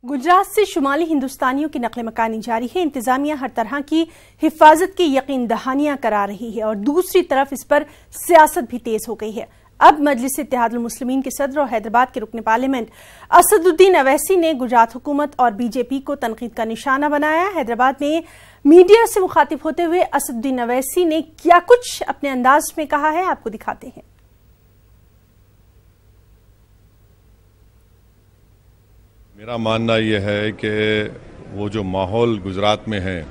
गुजरात से शुमाली हिंदुस्तानियों की नकल मकानी जारी है। इंतजामिया हर तरह की हिफाजत की यकीन दहानियां करा रही है और दूसरी तरफ इस पर सियासत भी तेज हो गई है। अब मजलिस इत्तेहादुल मुस्लिमीन के सदर और हैदराबाद के रुकन पार्लियामेंट असदुद्दीन अवैसी ने गुजरात हुकूमत और बीजेपी को तनकीद का निशाना बनाया। हैदराबाद में मीडिया से मुखातिब होते हुए असदुद्दीन अवैसी ने क्या कुछ अपने अंदाज में कहा है, आपको दिखाते हैं। मेरा मानना यह है कि वो जो माहौल गुजरात में है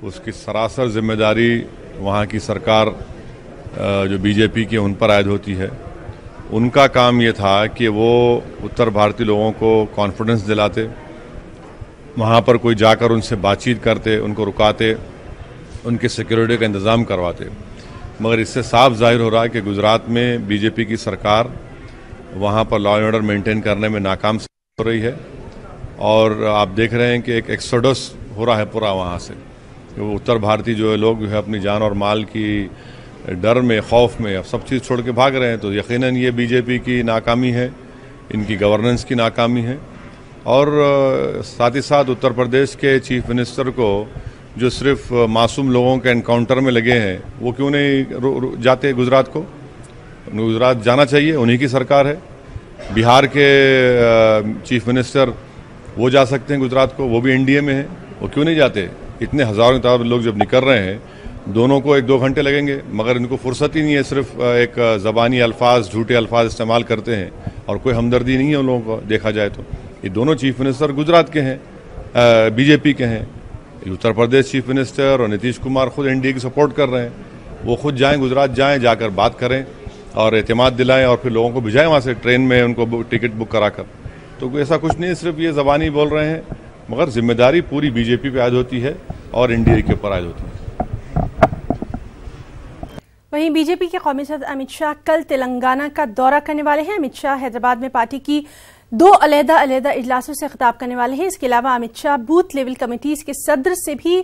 उसकी सरासर जिम्मेदारी वहाँ की सरकार जो बीजेपी की उन पर आयद होती है। उनका काम ये था कि वो उत्तर भारतीय लोगों को कॉन्फिडेंस दिलाते, वहाँ पर कोई जाकर उनसे बातचीत करते, उनको रुकाते, उनकी सिक्योरिटी का इंतज़ाम करवाते। मगर इससे साफ जाहिर हो रहा है कि गुजरात में बीजेपी की सरकार वहाँ पर लॉ एंड ऑर्डर मेंटेन करने में नाकाम हो रही है और आप देख रहे हैं कि एक एक्सोडस हो रहा है पूरा वहाँ से। वो उत्तर भारतीय जो है लोग जो है अपनी जान और माल की डर में, खौफ में अब सब चीज़ छोड़ के भाग रहे हैं। तो यकीनन ये बीजेपी की नाकामी है, इनकी गवर्नेंस की नाकामी है। और साथ ही साथ उत्तर प्रदेश के चीफ मिनिस्टर को जो सिर्फ मासूम लोगों के एनकाउंटर में लगे हैं वो क्यों नहीं जाते गुजरात को? गुजरात जाना चाहिए, उन्हीं की सरकार है। बिहार के चीफ मिनिस्टर वो जा सकते हैं गुजरात को, वो भी एनडीए में है, वो क्यों नहीं जाते? इतने हज़ारों तादाद लोग जब निकल रहे हैं, दोनों को 1-2 घंटे लगेंगे, मगर इनको फुर्सत ही नहीं है। सिर्फ एक ज़बानी अल्फाज, झूठे अल्फाज इस्तेमाल करते हैं और कोई हमदर्दी नहीं है उन लोगों को। देखा जाए तो ये दोनों चीफ मिनिस्टर गुजरात के हैं, बीजेपी के हैं। उत्तर प्रदेश चीफ मिनिस्टर और नीतीश कुमार खुद एनडीए की सपोर्ट कर रहे हैं। वो खुद जाएँ, गुजरात जाएँ, जाकर बात करें और एतमाद दिलाएं और फिर लोगों को भिजाएं वहाँ से ट्रेन में, उनको टिकट बुक कराकर। तो ऐसा कुछ नहीं, सिर्फ ये ज़बानी बोल रहे हैं, मगर जिम्मेदारी पूरी बीजेपी पे आयद होती है और एनडीए के ऊपर आयद होती है। वहीं बीजेपी के कौमी सदर अमित शाह कल तेलंगाना का दौरा करने वाले हैं। अमित शाह हैदराबाद में पार्टी की 2 अलग-अलग इजलासों से खिताब करने वाले हैं। इसके अलावा Amit Shah booth level committees के सदर से भी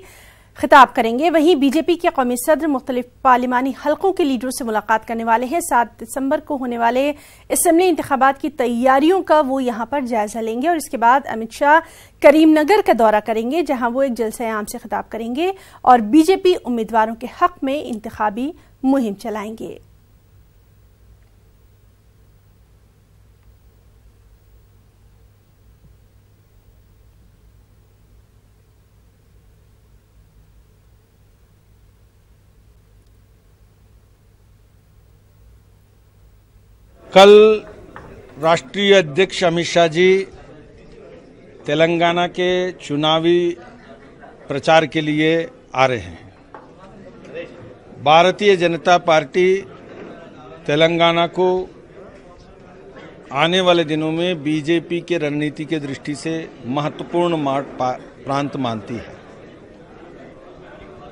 खिताब करेंगे। वहीं बीजेपी के कौमी सदर मुख्तलिफ पार्लिमानी हलकों के लीडरों से मुलाकात करने वाले हैं। 7 दिसंबर को होने वाले असेंबली इंतखाबात की तैयारियों का वो यहां पर जायजा लेंगे और इसके बाद अमित शाह करीमनगर का दौरा करेंगे, जहां वो एक जलसे आम से खिताब करेंगे और बीजेपी उम्मीदवारों के हक में इंतखाबी मुहिम चलाएंगे। कल राष्ट्रीय अध्यक्ष अमित शाह जी तेलंगाना के चुनावी प्रचार के लिए आ रहे हैं। भारतीय जनता पार्टी तेलंगाना को आने वाले दिनों में बीजेपी के रणनीति के दृष्टि से महत्वपूर्ण प्रांत मानती है।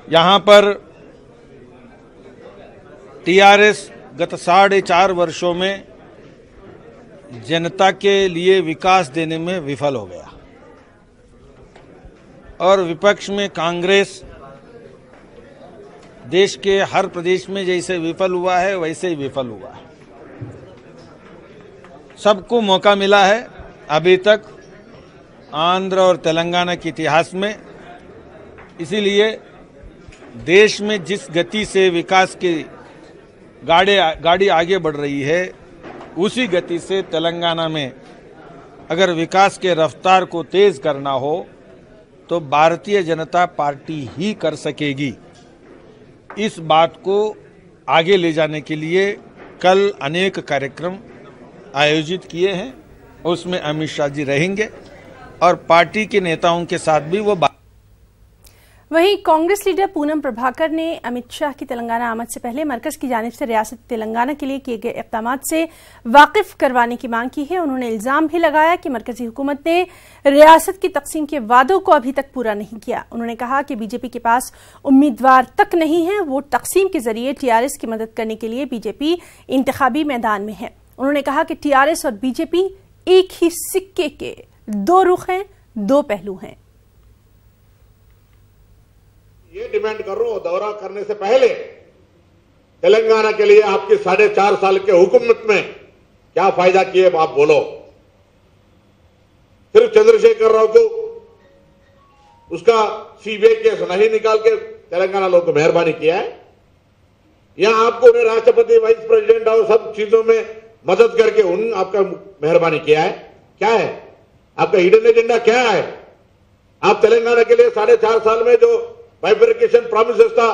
यहां पर टीआरएस गत 4.5 वर्षों में जनता के लिए विकास देने में विफल हो गया और विपक्ष में कांग्रेस देश के हर प्रदेश में जैसे विफल हुआ है वैसे ही विफल हुआ है। सबको मौका मिला है अभी तक आंध्र और तेलंगाना के इतिहास में। इसीलिए देश में जिस गति से विकास की गाड़ी आगे बढ़ रही है, उसी गति से तेलंगाना में अगर विकास के रफ्तार को तेज करना हो तो भारतीय जनता पार्टी ही कर सकेगी। इस बात को आगे ले जाने के लिए कल अनेक कार्यक्रम आयोजित किए हैं, उसमें अमित शाह जी रहेंगे और पार्टी के नेताओं के साथ भी वो वहीं कांग्रेस लीडर पूनम प्रभाकर ने अमित शाह की तेलंगाना आमद से पहले मरकज की जानिब से रियासत तेलंगाना के लिए किए गए इक़दामात से वाकिफ करवाने की मांग की है। उन्होंने इल्जाम भी लगाया कि मरकजी हुकूमत ने रियासत की तकसीम के वादों को अभी तक पूरा नहीं किया। उन्होंने कहा कि बीजेपी के पास उम्मीदवार तक नहीं है, वोट तकसीम के जरिए टीआरएस की मदद करने के लिए बीजेपी इंतखाबी मैदान में है। उन्होंने कहा कि टीआरएस और बीजेपी एक ही सिक्के के 2 रुख हैं, 2 पहलू हैं। ये डिमांड कर रहा हूं, दौरा करने से पहले तेलंगाना के लिए आपके 4.5 साल के हुकूमत में क्या फायदा किए आप बोलो। सिर्फ चंद्रशेखर राव को उसका सीबीआई केस नहीं निकाल के तेलंगाना लोगों को मेहरबानी किया है, या आपको उन्हें राष्ट्रपति, वाइस प्रेसिडेंट और सब चीजों में मदद करके उन आपका मेहरबानी किया है? क्या है आपका हिडन एजेंडा? क्या है? आप तेलंगाना के लिए 4.5 साल में जो बाइफरकेशन प्रॉमिसेस था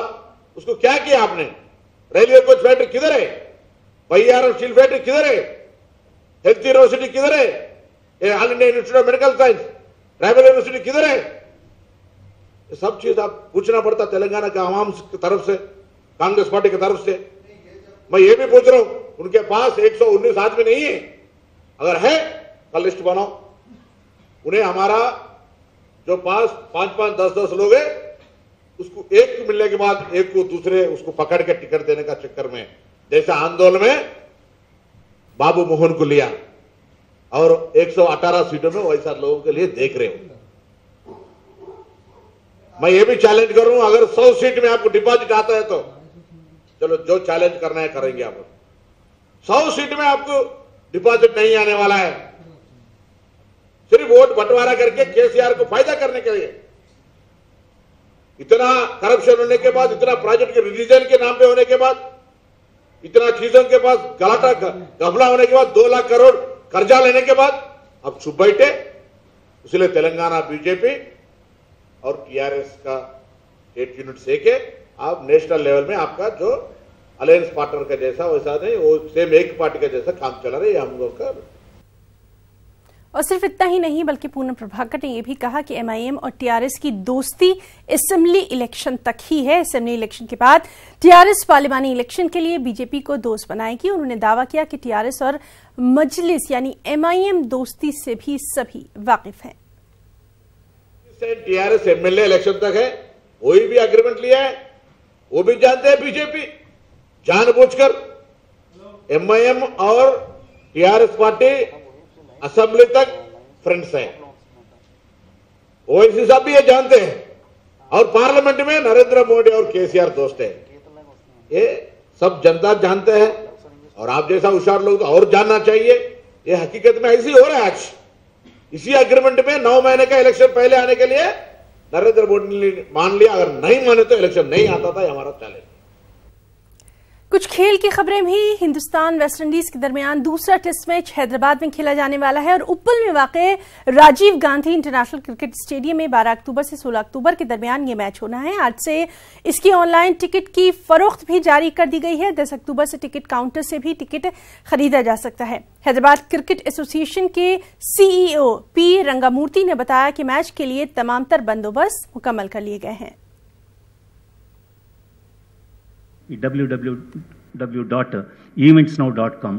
उसको क्या किया आपने? रेलवे कोच फैक्ट्री किधर है? BIRM स्टील फैक्ट्री किधर है? हेल्थ यूनिवर्सिटी किधर है? All India institute of medical science, tribal university किधर है? ये सब चीज आप पूछना पड़ता तेलंगाना के आवाम की तरफ से, कांग्रेस पार्टी की तरफ से। मैं ये भी पूछ रहा हूं, उनके पास 119 आदमी नहीं है? अगर है कल लिस्ट बनाओ। उन्हें हमारा जो पास 5-5, 10-10 लोग हैं, उसको एक को मिलने के बाद एक को दूसरे उसको पकड़ के टिकट देने का चक्कर में, जैसे आंदोलन में बाबू मोहन को लिया और 118 सीटों में वैसा लोगों के लिए देख रहे हो। मैं ये भी चैलेंज कर रहा हूं, अगर 100 सीट में आपको डिपॉजिट आता है तो चलो जो चैलेंज करना है करेंगे। आप 100 सीट में आपको डिपॉजिट नहीं आने वाला है, सिर्फ वोट बंटवारा करके केसीआर को फायदा करने के लिए। इतना करप्शन होने के बाद, इतना प्रोजेक्ट के रिलीजन के नाम पे होने के बाद, इतना चीजों के पास गलाटा घपला होने के बाद, 2 लाख करोड़ कर्जा लेने के बाद अब चुप बैठे। इसलिए तेलंगाना बीजेपी और टीआरएस का स्टेट यूनिट से के आप नेशनल लेवल में आपका जो अलायंस पार्टनर का जैसा वैसा नहीं, वो सेम एक पार्टी का जैसा काम चला रहे हम लोग का। और सिर्फ इतना ही नहीं बल्कि पूनम प्रभाकर ने यह भी कहा कि एमआईएम और टीआरएस की दोस्ती असेंबली इलेक्शन तक ही है। असेंबली इलेक्शन के बाद टीआरएस पार्लिमानी इलेक्शन के लिए बीजेपी को दोस्त बनाएगी। उन्होंने दावा किया कि टीआरएस और मजलिस यानी एमआईएम दोस्ती से भी सभी वाकिफ हैं। टीआरएस एमएलए इलेक्शन तक है, कोई भी एग्रीमेंट लिया है वो भी जानते हैं बीजेपी जानबूझकर। एमआईएम और टीआरएस पार्टी असेंबली तक फ्रेंड्स हैं, ओवैसी साहब भी ये जानते हैं, और पार्लियामेंट में नरेंद्र मोदी और केसीआर दोस्त है। ये सब जनता जानते हैं, और आप जैसा होशियार लोग तो और जानना चाहिए। ये हकीकत में ऐसी हो रहा है। आज इसी एग्रीमेंट में 9 महीने का इलेक्शन पहले आने के लिए नरेंद्र मोदी ने मान लिया, अगर नहीं माने तो इलेक्शन नहीं आता था। हमारा चैलेंज। कुछ खेल की खबरें भी। हिंदुस्तान वेस्टइंडीज के दरमियान दूसरा टेस्ट मैच हैदराबाद में खेला जाने वाला है और उप्पल में वाक़े Rajiv Gandhi international cricket stadium में 12 अक्टूबर से 16 अक्टूबर के दरमियान ये मैच होना है। आज से इसकी ऑनलाइन टिकट की फरोख्त भी जारी कर दी गई है। 10 अक्टूबर से टिकट काउंटर से भी टिकट खरीदा जा सकता है। हैदराबाद क्रिकेट एसोसिएशन के सीईओ पी रंगामूर्ति ने बताया कि मैच के लिए तमाम तर बंदोबस्त मुकम्मल कर लिए गए हैं। www.eventsnow.com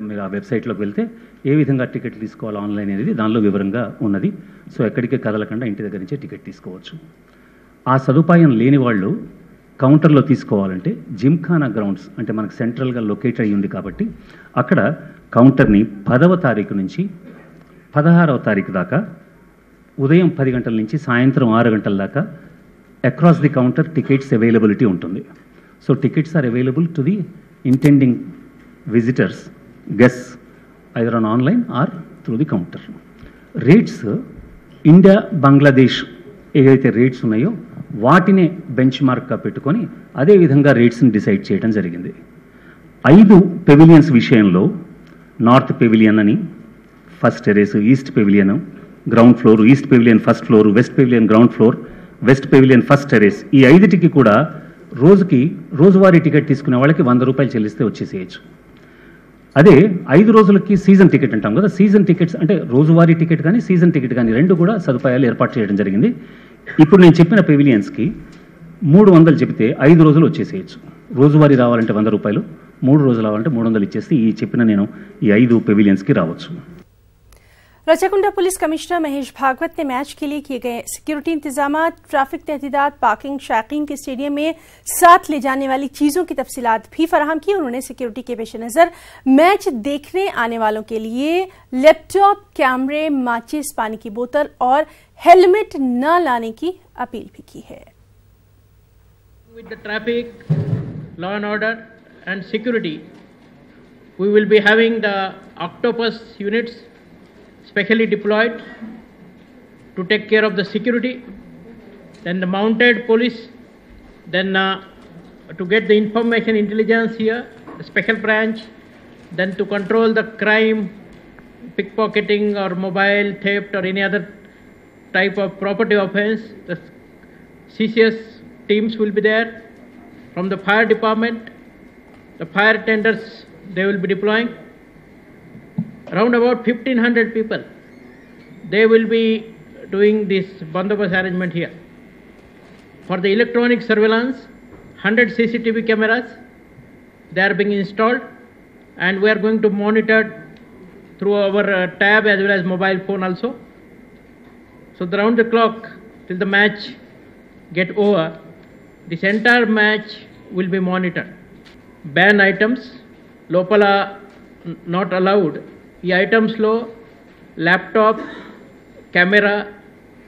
మీరు ఆ వెబ్సైట్లోకి వెళ్తే ఏ విధంగా టికెట్ తీసుకోవాలో ఆన్లైన్ అనేది దానిలో వివరంగా ఉన్నది. సో ఎక్కడికే కదలకుండా ఇంటి దగ్గర నుంచే టికెట్ తీసుకోవచ్చు. ఆ సదుపాయం లేని వాళ్ళు కౌంటర్లో తీసుకోవాలంటే జిమ్ఖానా గ్రౌండ్స్ అంటే మనకు సెంట్రల్గా లొకేట్ అయ్యి ఉంది కాబట్టి అక్కడ కౌంటర్ని 10వ తారీఖు నుంచి 16వ తారీఖు దాకా ఉదయం 10 గంటల నుంచి సాయంత్రం 6 గంటల దాకా across the counter tickets availability ఉంటుంది. So tickets are available to the intending visitors, guests, either on online or through the counter. Rates, India, Bangladesh ఏదైతే రేట్స్ ఉన్నాయో వాటినే బెంచ్ మార్క్గా పెట్టుకొని అదే విధంగా రేట్స్ని డిసైడ్ చేయడం జరిగింది. 5 పెవిలియన్స్ విషయంలో నార్త్ పెవిలియన్ అని first terrace, east pavilion ground floor, east pavilion first floor, west pavilion ground floor, west pavilion first terrace, ఈ 5టికి కూడా రోజువారీ టికెట్ తీసుకునే వాళ్ళకి 100 రూపాయలు చెల్లిస్తే వచ్చేసేయచ్చు. అదే 5 రోజులకి సీజన్ టికెట్ అంటాం కదా, సీజన్ టికెట్స్ అంటే రోజువారీ టికెట్ కానీ సీజన్ టికెట్ కానీ 2 కూడా సదుపాయాలు ఏర్పాటు చేయడం జరిగింది. ఇప్పుడు నేను చెప్పిన పెవిలియన్స్కి 300 చెబితే 5 రోజులు వచ్చేసేయచ్చు. రోజువారీ రావాలంటే 100 రూపాయలు, 3 రోజులు రావాలంటే 300 ఇచ్చేస్తే ఈ చెప్పిన నేను ఈ 5 పెవిలియన్స్కి రావచ్చు. रचाकुंडा पुलिस कमिश्नर महेश भागवत ने मैच के लिए किए गए सिक्योरिटी इंतजाम, ट्रैफिक तहदीदात, पार्किंग, शायकीन के स्टेडियम में साथ ले जाने वाली चीजों की तफसीलात भी फराहम की। उन्होंने सिक्योरिटी के पेश नजर मैच देखने आने वालों के लिए लैपटॉप, कैमरे, माचिस, पानी की बोतल और हेलमेट न लाने की अपील भी की है. With the traffic, law and order and security, we will be having the octopus units, specially deployed to take care of the security, then the mounted police, then to get the information intelligence here, the special branch, then to control the crime, pickpocketing or mobile theft or any other type of property offense. The CCS teams will be there. From the fire department, the fire tenders, they will be deploying. Around about 1,500 people, they will be doing this bandobast arrangement here. For the electronic surveillance, 100 CCTV cameras, they are being installed, and we are going to monitor through our tab as well as mobile phone also. So round the clock till the match get over, this entire match will be monitored. Ban items, lopala not allowed. The items lo laptop, camera,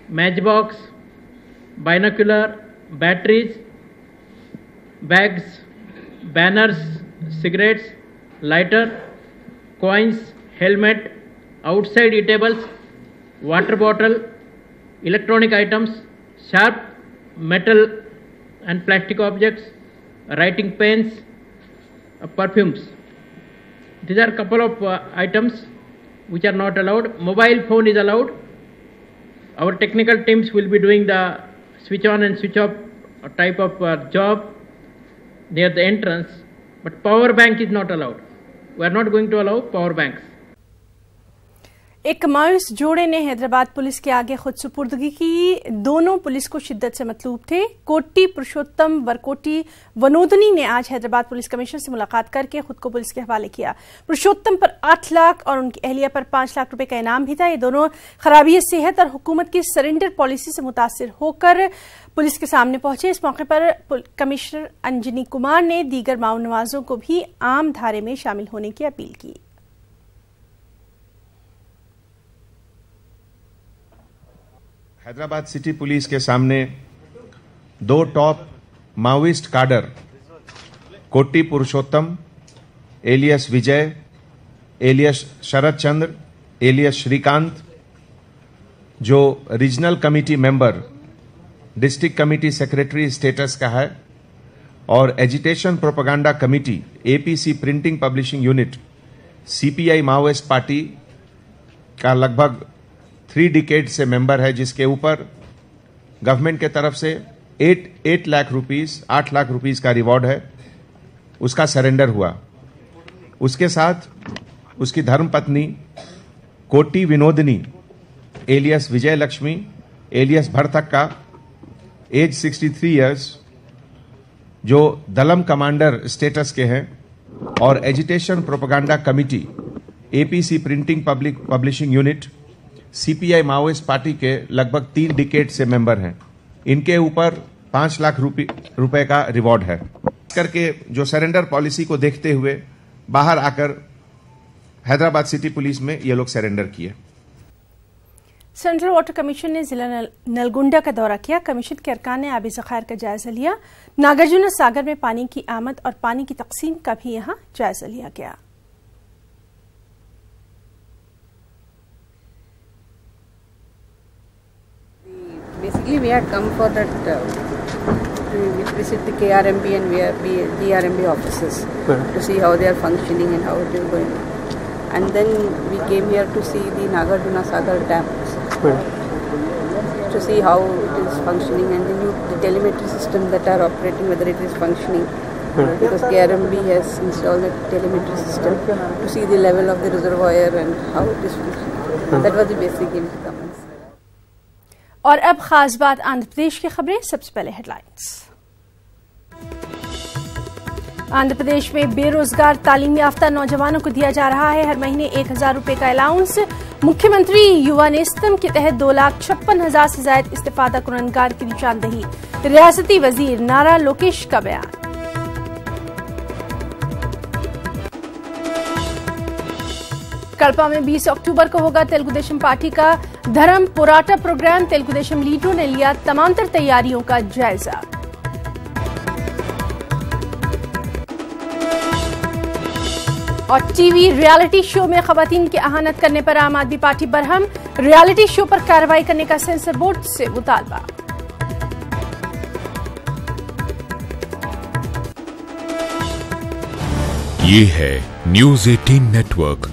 matchbox, binocular, batteries, bags, banners, cigarettes, lighter, coins, helmet, outside eatables, water bottle, electronic items, sharp metal and plastic objects, writing pens, perfumes. These are a couple of items which are not allowed. Mobile phone is allowed. Our technical teams will be doing the switch on and switch off type of job near the entrance, but power bank is not allowed. We are not going to allow power banks. एक मायूस जोड़े ने Hyderabad police के आगे खुद सुपुर्दगी की। दोनों police को शिद्दत से मतलूब थे। कोट्टी पुरुषोत्तम वरकोटी वनोदनी ने आज हैदराबाद पुलिस कमिश्नर से मुलाकात करके खुद को पुलिस के हवाले किया। पुरुषोत्तम पर 8 लाख और उनकी अहलिया पर 5 लाख रुपए का इनाम भी था। ये दोनों खराबी सेहत और हुकूमत की सरेंडर पॉलिसी से मुतासिर होकर पुलिस के सामने पहुंचे। इस मौके पर कमिश्नर अंजनी कुमार ने दीगर माऊन नवाजों को भी आम धारे में शामिल होने की अपील की। हैदराबाद सिटी पुलिस के सामने 2 टॉप माओइस्ट काडर कोट्टी पुरुषोत्तम एलियस विजय, एलियस शरद चंद्र, एलियस श्रीकांत, जो regional committee member, district committee secretary status का है, और agitation propaganda committee APC printing publishing unit CPI Maoist party का लगभग 3 डिकेड से मेंबर है, जिसके ऊपर गवर्नमेंट के तरफ से 8 लाख रुपीस का रिवॉर्ड है। उसका सरेंडर हुआ। उसके साथ उसकी धर्मपत्नी कोट्टी विनोदनी एलियस विजय लक्ष्मी एलियस भरतक्का, एज 63 इयर्स, जो दलम कमांडर स्टेटस के हैं और agitation propaganda committee APC printing publishing unit CPI Maoist party के लगभग 3 डिकेड से मेंबर हैं। इनके ऊपर 5 लाख रुपए का रिवॉर्ड है। करके जो सरेंडर पॉलिसी को देखते हुए बाहर आकर हैदराबाद सिटी पुलिस में ये लोग सरेंडर किए। सेंट्रल वाटर कमीशन ने जिला नलगुंडा का दौरा किया। कमीशन के अरकान ने आबी ज़खायर का जायजा लिया। नागार्जुन सागर में पानी की आमद और पानी की तकसीम का भी यहां जायजा लिया गया। Basically, we had come for that, we visit the KRMB and DRMB offices to see how they are functioning and how it is going. And then we came here to see the Nagarjuna Sagar dams, to see how it is functioning and the telemetry system that are operating, whether it is functioning. Because KRMB has installed a telemetry system to see the level of the reservoir and how it is functioning. That was the basic comments. और अब खास बात आंध्र प्रदेश की खबरें। सबसे पहले headlines. Andhra Pradesh में बेरोजगार तालीम याफ्ता नौजवानों को दिया जा रहा है हर महीने 1,000 रुपए का अलाउंस। मुख्यमंत्री युवा नेस्तम के तहत 2,56,000 से ज्यादा इस्तीफादा कुननगार की निशानदही। रियासती वजीर नारा लोकेश का बयान। कड़पा में 20 अक्टूबर को होगा तेलुगु देशम पार्टी का धर्म पोराटा प्रोग्राम। तेलुगु देशम लीडरों ने लिया तमाम तैयारियों का जायजा। और टीवी रियलिटी शो में खवातीन की अहानत करने पर आम आदमी पार्टी बरहम, रियलिटी शो पर कार्रवाई करने का सेंसर बोर्ड से मुतालबा। ये है न्यूज 18 नेटवर्क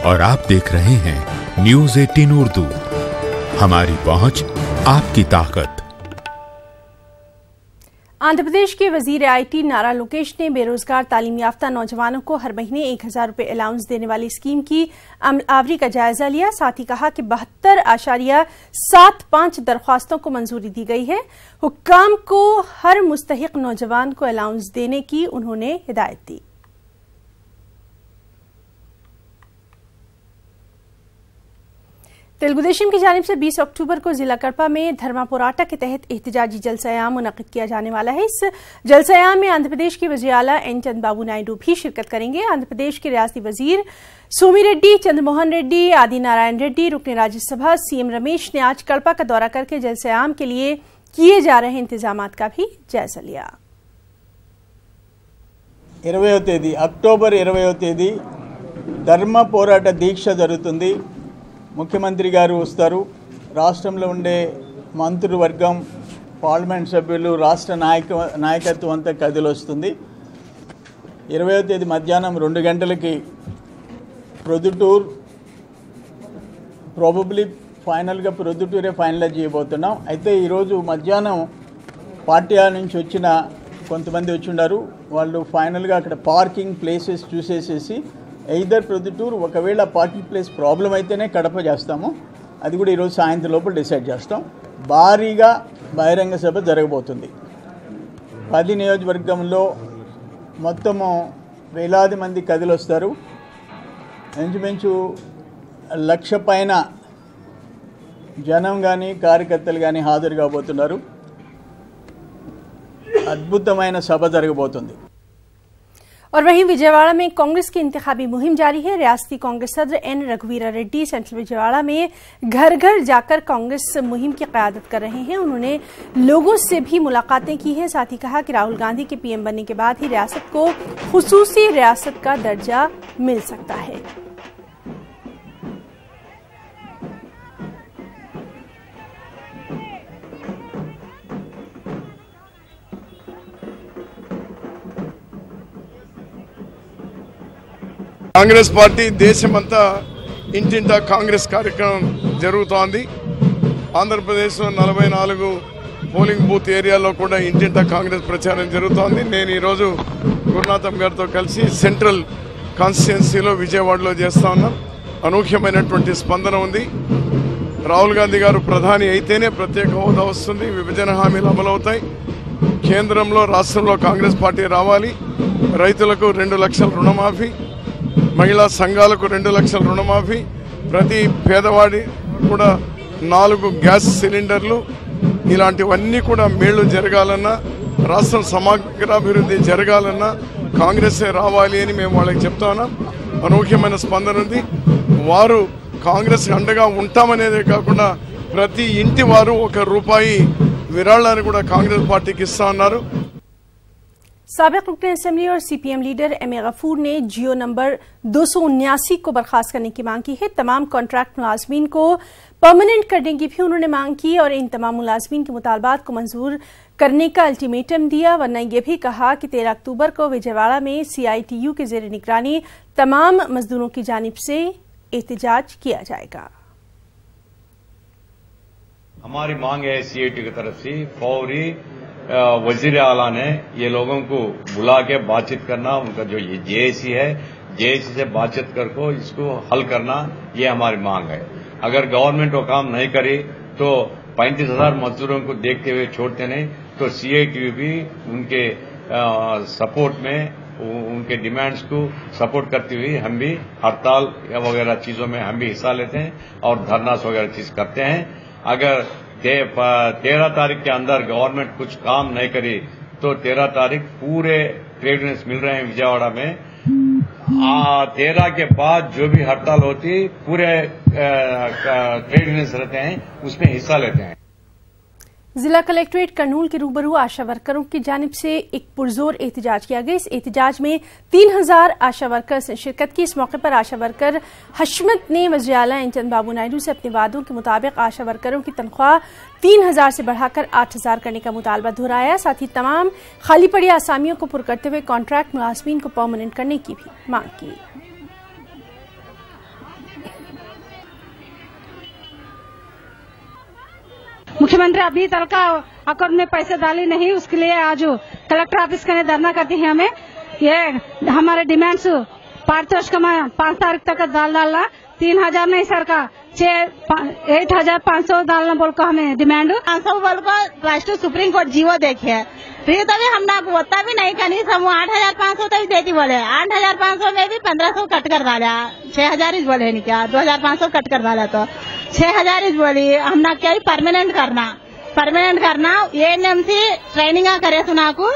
और आप देख रहे हैं न्यूज 18 उर्दू। हमारी पहुंच, आपकी ताकत। आंध्र प्रदेश के वजीर आईटी नारा लोकेश ने बेरोजगार तालीम याफ्ता नौजवानों को हर महीने 1000 रुपए अलाउंस देने वाली स्कीम की अमलावरी का जायजा लिया। साथ ही कहा कि 72.75 दरख्वास्तों को मंजूरी दी गई है। हुक्काम को हर मुस्तहिक नौजवान को अलाउंस देने की उन्होंने हिदायत दी। तेलुगुदेशम की जानिब से 20 अक्टूबर को जिला कड़पा में धर्मा पोराटा के तहत एहतजाजी जलसायाम मुनक्किद किया जाने वाला है। इस जलसायाम में आंध्र प्रदेश के वज़ीर आला एन चंद्रबाबू नायडू भी शिरकत करेंगे। आंध्र प्रदेश के रियासती वजीर सोमिरेड्डी, चंद्रमोहन रेड्डी, आदि नारायण रेड्डी, रुकने राज्यसभा सीएम रमेश ने आज कड़पा का दौरा करके जलसायाम के लिए किए जा रहे इंतजामात का भी जायजा लिया। 20వ తేదీ అక్టోబర్ 20వ తేదీ ధర్మ పోరాట దీక్ష జరుగుతుంది। ముఖ్యమంత్రి గారు వస్తారు, రాష్ట్రంలో ఉండే మంత్రివర్గం, పార్లమెంట్ సభ్యులు, రాష్ట్ర నాయకత్వం అంతా కదిలి వస్తుంది। 20వ తేదీ మధ్యాహ్నం 2 గంటలకి ప్రొద్దుటూర్, ప్రాబబ్లీ ఫైనల్గా ప్రొద్దుటూరే ఫైనలైజ్ చేయబోతున్నాం। అయితే ఈరోజు మధ్యాహ్నం పార్టీ నుంచి వచ్చిన కొంతమంది వచ్చి ఉన్నారు। వాళ్ళు ఫైనల్గా అక్కడ పార్కింగ్ ప్లేసెస్ చూసేసేసి ఎయిదర్ ప్రొద్దుటూరు, ఒకవేళ పార్కింగ్ ప్లేస్ ప్రాబ్లం అయితేనే కడప చేస్తాము। అది కూడా ఈరోజు సాయంత్రం లోపల డిసైడ్ చేస్తాం। భారీగా బహిరంగ సభ జరగబోతుంది। 10 నియోజకవర్గంలో మొత్తము వేలాది మంది కదిలొస్తారు। ఇంచుమించు 1,00,000 పైన జనం కానీ కార్యకర్తలు కానీ హాజరు కాబోతున్నారు। అద్భుతమైన సభ జరగబోతుంది। और वहीं विजयवाड़ा में कांग्रेस की इंतखाबी मुहिम जारी है। रियासती कांग्रेस सदर एन रघुवीरा रेड्डी सेंट्रल विजयवाड़ा में घर घर जाकर कांग्रेस मुहिम की क़यादत कर रहे हैं। उन्होंने लोगों से भी मुलाकातें की हैं। साथ ही कहा कि राहुल गांधी के पीएम बनने के बाद ही रियासत को खुसूसी रियासत का दर्जा मिल सकता है। కాంగ్రెస్ పార్టీ దేశమంతా ఇంటింటా కాంగ్రెస్ కార్యక్రమం జరుగుతోంది। ఆంధ్రప్రదేశ్లో 44 పోలింగ్ బూత్ ఏరియాలో కూడా ఇంటింటా కాంగ్రెస్ ప్రచారం జరుగుతోంది। నేను ఈరోజు గురునాథం గారితో కలిసి సెంట్రల్ కాన్స్టిట్యుయెన్సీలో విజయవాడలో చేస్తా ఉన్నాం। అనూహ్యమైనటువంటి స్పందన ఉంది। రాహుల్ గాంధీ గారు ప్రధాని అయితేనే ప్రత్యేక హోదా వస్తుంది, విభజన హామీలు అమలవుతాయి, కేంద్రంలో రాష్ట్రంలో కాంగ్రెస్ పార్టీ రావాలి, రైతులకు 2 లక్షల రుణమాఫీ, మహిళా సంఘాలకు 2 లక్షల రుణమాఫీ, ప్రతి పేదవాడి కూడా 4 గ్యాస్ సిలిండర్లు, ఇలాంటివన్నీ కూడా మేళ్లు జరగాలన్నా, రాష్ట్రం సమగ్రాభివృద్ధి జరగాలన్నా కాంగ్రెసే రావాలి అని మేము వాళ్ళకి చెప్తా ఉన్నాం। అనూహ్యమైన స్పందన ఉంది। వారు కాంగ్రెస్ అండగా ఉంటామనేదే కాకుండా ప్రతి ఇంటి వారు 1 రూపాయి విరాళాన్ని కూడా కాంగ్రెస్ పార్టీకి ఇస్తా ఉన్నారు। साबिक रुकन असेंबली और सीपीएम लीडर एम.ए. गफूर ने जियो नंबर 279 को बर्खास्त करने की मांग की है। तमाम कॉन्ट्रैक्ट मुलाजमीन को परमानेंट करने की भी उन्होंने मांग की और इन तमाम मुलाजमीन के मुतालबात को मंजूर करने का अल्टीमेटम दिया। वरना यह भी कहा कि 13 अक्टूबर को विजयवाड़ा में CITU के जेर निगरानी तमाम मजदूरों की जानिब से एहतजाज किया जाएगा। हमारी मांग है CITU की तरफ से फौरी वजीर आला ने ये लोगों को बुला के बातचीत करना, उनका जो ये JAC है, JAC से बातचीत करके इसको हल करना, ये हमारी मांग है। अगर गवर्नमेंट वो काम नहीं करे तो 35,000 मजदूरों को देखते हुए छोड़ते नहीं, तो CITU भी उनके सपोर्ट में, उनके डिमांड्स को सपोर्ट करते हुए हम भी हड़ताल वगैरह चीजों में हम भी हिस्सा लेते हैं और धरनास वगैरह चीज करते हैं। अगर 13 तारीख के अंदर गवर्नमेंट कुछ काम नहीं करे तो 13 तारीख पूरे ट्रेड यूनियंस मिल रहे हैं विजयवाड़ा में। 13 के बाद जो भी हड़ताल होती पूरे ट्रेड यूनियंस रहते हैं उसमें हिस्सा लेते हैं। जिला कलेक्ट्रेट कर्नूल के रूबरू आशा वर्करों की जानिब से एक पुरजोर एहतजाज किया गया। इस एहतजाज में 3000 आशा वर्कर्स ने शिरकत की। इस मौके पर आशा वर्कर हशमत ने वज़ीर आला एन चंद्रबाबू नायडू से अपने वादों के मुताबिक आशा वर्करों की तनख्वाह 3000 से बढ़ाकर 8000 करने का मुतालबा दोहराया। साथ ही तमाम खाली पड़ी आसामियों को पुर करते हुए कॉन्ट्रैक्ट मुलाजमीन को परमानेंट करने की भी मांग की। मुख्यमंत्री अभी तक अकाउंट में पैसे डाले नहीं, उसके लिए आज कलेक्टर ऑफिस के दरना करते हैं। हमें ये हमारे डिमांड्स 5 तारीख तक डालना, 3000 नहीं सर का 8500 डालना बोल को हमें डिमांड 500 बोल को राष्ट्रीय सुप्रीम कोर्ट जीवो देखे फिर तभी हमने बोता भी नहीं करनी सब 8500 तभी देती बोले 8500 में भी 1500 कट कर डाला 6000 ही बोले नहीं क्या 2500 कट कर डाला तो 6000 ही बोली हमने क्या परमानेंट करना एएनएमसी ट्रेनिंग करे सुनाकू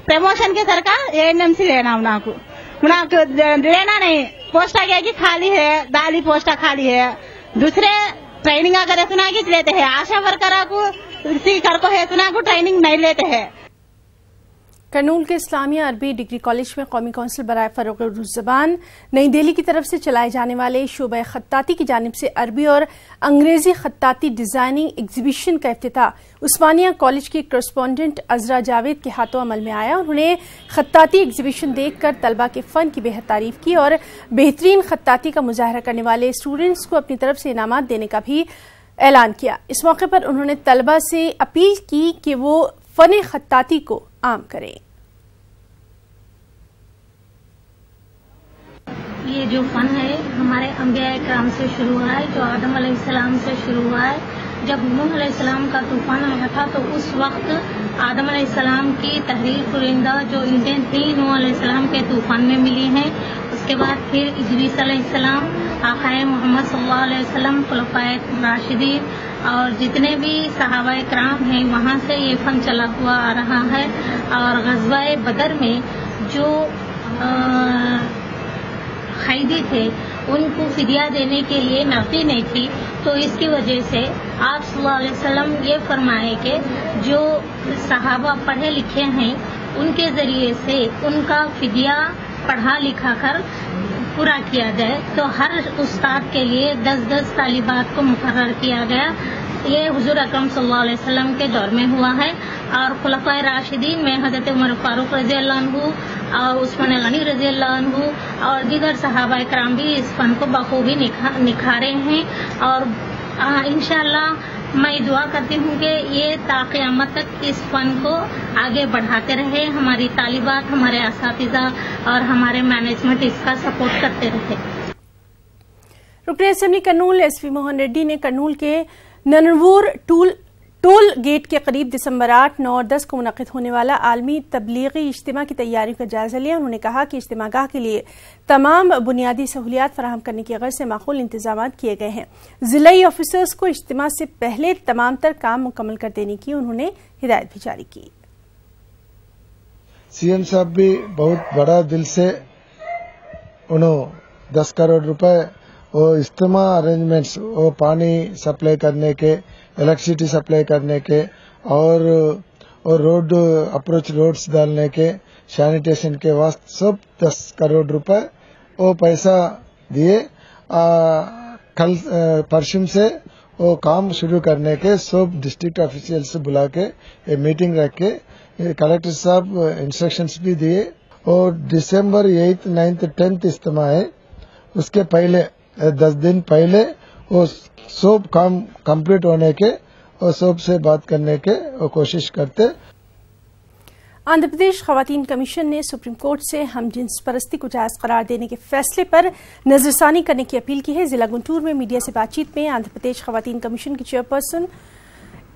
प्रमोशन के सर का एएनएमसी लेना उनको लेना नहीं पोस्ट आगे की खाली है दाली पोस्ट खाली है दूसरे ट्रेनिंग करे सुना की लेते हैं आशा वर्कर को कर को है सुना को ट्रेनिंग नहीं लेते हैं। कर्नूल के इस्लामिया अरबी डिग्री कॉलेज में कौमी कौंसिल बराए फरोग़ उर्दू ज़बान नई दिल्ली की तरफ से चलाए जाने वाले शोबा खत्ताती की जानिब से अरबी और अंग्रेजी खत्ताती डिजाइनिंग एग्जीबिशन का इफ्तिताह उस्मानिया कॉलेज की करस्पॉन्डेंट अजरा जावेद के हाथों अमल में आया। उन्होंने खत्ताती एग्जीबिशन देखकर तलबा के फन की बेहद तारीफ की और बेहतरीन खत्ताती का मुजाहरा करने वाले स्टूडेंट्स को अपनी तरफ से इनामात देने का भी ऐलान किया। इस मौके पर उन्होंने तलबा से अपील की कि वो फन खत्ताती को आम करें। ये जो फन है हमारे अंबिया इकराम से शुरू हुआ है, जो आदम अलैहिस्सलाम से शुरू हुआ है। जब नूह अलैहिस्सलाम का तूफान आया था तो उस वक्त आदम अलैहिस्सलाम की तहरीर कुरिंदा जो ईंटें थी नूह अलैहिस्सलाम के तूफान में मिली हैं। उसके बाद फिर इदरीस अलैहिस्सलाम, आक़ाए मोहम्मद सल्लल्लाहु अलैहि वसल्लम, खुलफाए राशिदीन और जितने भी सहाबाए किराम हैं वहाँ से ये फन चला हुआ आ रहा है। और ग़ज़वाए बदर में जो खैदी थे उनको फिदिया देने के लिए नकदी नहीं थी, तो इसकी वजह से आप सल्लल्लाहु अलैहि वसल्लम ये फरमाए कि जो सहाबा पढ़े लिखे हैं उनके जरिए से उनका फिदिया पढ़ा लिखा कर पूरा किया जाए। तो हर उस्ताद के लिए 10-10 तालिबात को मुकर्रर किया गया। ये हुजूर अकरम सल्लल्लाहु अलैहि वसल्लम के दौर में हुआ है। और खुलफाए राशिदीन में हजरत उमर फारूक रज़ी अल्लाह अन्हु और उस्मान गनी रज़ी अल्लाह अन्हु और दीगर सहाबा किराम भी इस फन को बखूबी निखारे हैं। और इंशाअल्लाह मैं दुआ करती हूँ कि ये क़यामत तक इस फन को आगे बढ़ाते रहे, हमारी तालिबात, हमारे असातिज़ा और हमारे मैनेजमेंट इसका सपोर्ट करते रहे। रुकन असेंबली कर्नूल एसपी मोहन रेड्डी ने कर्नूल के ननवूर टोल गेट के करीब दिसंबर 8, 9 और 10 को मुनक़िद होने वाला आलमी तबलीगी इज्तिमा की तैयारियों का जायजा लिया। उन्होंने कहा कि इज्तिमागाह के लिए तमाम बुनियादी सहूलियात फराहम करने की गर्ज से माकूल इंतजाम किए गए हैं। जिलाई ऑफिसर्स को इज्तिमा से पहले तमाम तर काम मुकम्मल कर देने की उन्होंने हिदायत भी जारी की। सीएम साहब भी बहुत बड़ा दिल से उन्होंने 10 करोड़ रुपए वो इज्तिमा अरेंजमेंट्स वो पानी सप्लाई करने के, इलेक्ट्रिसिटी सप्लाई करने के और रोड अप्रोच रोड्स डालने के, सैनिटेशन के वास्ते सब 10 करोड़ रुपए वो पैसा दिए। कल परसों से वो काम शुरू करने के सब डिस्ट्रिक्ट ऑफिशियल से बुला के मीटिंग रख के कलेक्टर साहब इंस्ट्रक्शंस भी दिए। और दिसंबर 8, 9, 10 इज्तिमा है, उसके पहले 10 दिन पहले वो सब काम कंप्लीट होने के और सब से बात करने के वो कोशिश करते। आंध्र प्रदेश खवातीन कमीशन ने सुप्रीम कोर्ट से हम जिन्स परस्ती को जायज करार देने के फैसले पर नजरसानी करने की अपील की है। जिला गुंटूर में मीडिया से बातचीत में आंध्र प्रदेश खवातीन कमीशन की चेयरपर्सन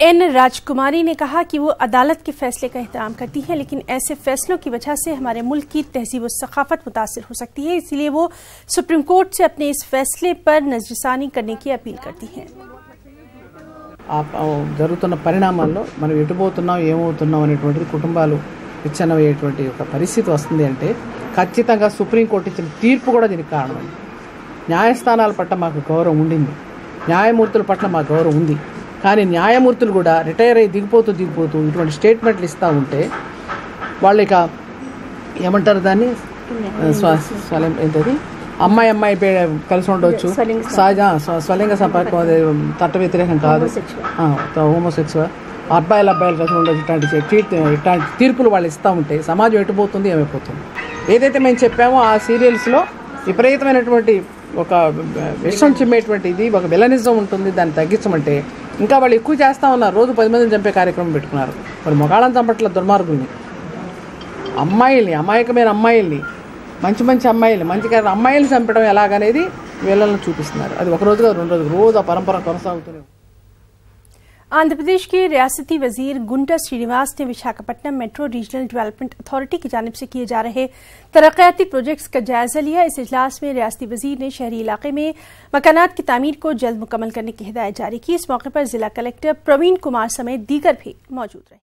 एन राजकुमारी ने कहा कि वो अदालत के फैसले का एहतराम करती हैं, लेकिन ऐसे फैसलों की वजह से हमारे मुल्क की तहजीब और सकाफत मुतासिर हो सकती है, इसलिए वो सुप्रीम कोर्ट से अपने इस फैसले पर नजरसानी करने की अपील करती हैं। జరుగుతున్న పరిణామాల్లో మనం ఎటుపోతున్నాం ఏమవుతున్నాం అనేటువంటిది కుటుంబాలు విచ్ఛిన్నమయ్యేటువంటి ఒక పరిస్థితి వస్తుంది అంటే ఖచ్చితంగా సుప్రీంకోర్టు ఇచ్చిన తీర్పు కూడా దీనికి కారణమైంది. న్యాయస్థానాల పట్ల మాకు గౌరవం ఉండింది, న్యాయమూర్తుల పట్ల మాకు గౌరవం ఉంది. కానీ న్యాయమూర్తులు కూడా రిటైర్ అయ్యి దిగిపోతూ ఇటువంటి స్టేట్మెంట్లు ఇస్తూ ఉంటే వాళ్ళు ఇక ఏమంటారు దాన్ని ఏంటది అమ్మాయి కలిసి ఉండవచ్చు, సహజ స్వలింగ సంపర్కం చట్ట వ్యతిరేకం కాదు, హోమోసెక్సువల్ అబ్బాయిలు కలిసి ఉండొచ్చు, ఇట్లాంటి తీర్పులు వాళ్ళు ఇస్తూ ఉంటే సమాజం ఎటుపోతుంది ఏమైపోతుంది. ఏదైతే మేము చెప్పామో ఆ సీరియల్స్లో విపరీతమైనటువంటి ఒక విషం చిమ్మేటువంటి ఇది ఒక విలనిజం ఉంటుంది, దాన్ని తగ్గించమంటే ఇంకా వాళ్ళు ఎక్కువ చేస్తూ ఉన్నారు. రోజు 10 మందిని చంపే కార్యక్రమం పెట్టుకున్నారు. మరి మొగాళ్ళని చంపట్ల దుర్మార్గుల్ని, అమ్మాయిల్ని, అమాయకమైన అమ్మాయిల్ని, మంచి అమ్మాయిల్ని, అమ్మాయిల్ని చంపడం ఎలాగనేది వీళ్ళని చూపిస్తున్నారు. అది ఒక రోజు కాదు, 2 రోజులు, రోజు ఆ పరంపర కొనసాగుతూనే. आंध्र प्रदेश के रियासती वजीर गुंटा श्रीनिवास ने Visakhapatnam metro regional development authority की जानिब से किए जा रहे तरक्याती प्रोजेक्ट्स का जायजा लिया। इस इजलास में रियासती वजीर ने शहरी इलाके में मकानात की तामीर को जल्द मुकम्मल करने की हिदायत जारी की। इस मौके पर जिला कलेक्टर प्रवीण कुमार समेत दीगर भी मौजूद रहे।